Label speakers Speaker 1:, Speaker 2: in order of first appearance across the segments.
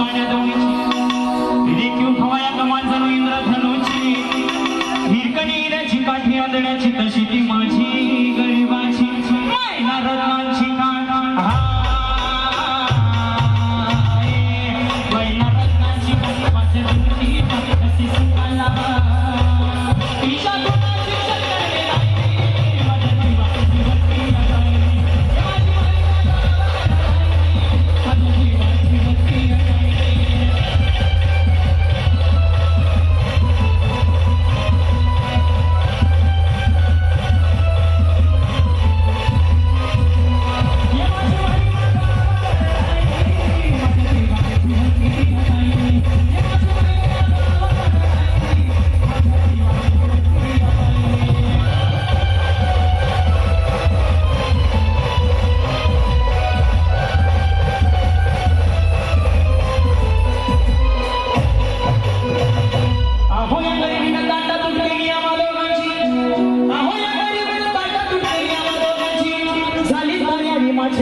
Speaker 1: सोन्या दवणीची देखील खवाया कमान जणू इंद्रधनुची हिरकणीची काठी आदण्याची तशी ती माझी गरिबाची मैना रत्नांची काठ मैना रत्नांची काठी माझी दुर्टी कशी सुकाला ईशा कोणाची शक्कर नाही माझ्या जीवाची भक्ती नाही माझ्या जीवाची भक्ती नाही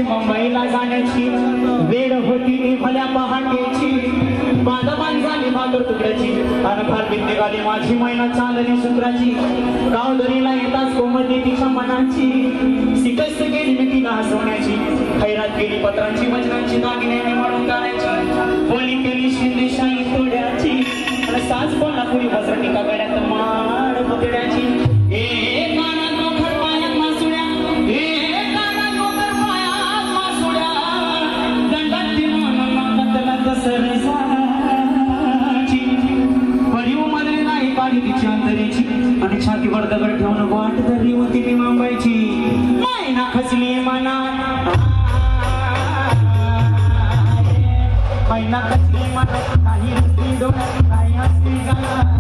Speaker 1: मुंबईला जाण्याची वेळ होती भल्या पहाटेची बांधवान झाली भाकर तुकड्याची आणि फार बिंदी गाली माझी मैना चांदणी शुक्राची गावदरीला येताच कोमती तिच्या मनाची सिकस्त गेली मी तिला हसवण्याची खैरात गेली पत्रांची वचनांची दागिने म्हणून काढायची बोली केली शिंदेशाही तोड्याची आणि सास कोल्हापुरी वसरटिका गड्यात माड पुतड्याची आणि छातीवर दगड ठेवून वाट धरली होती मी मुंबईची मैना खचली मना मैना खचली मना काही हसली डोळ्यात काही हसली गाला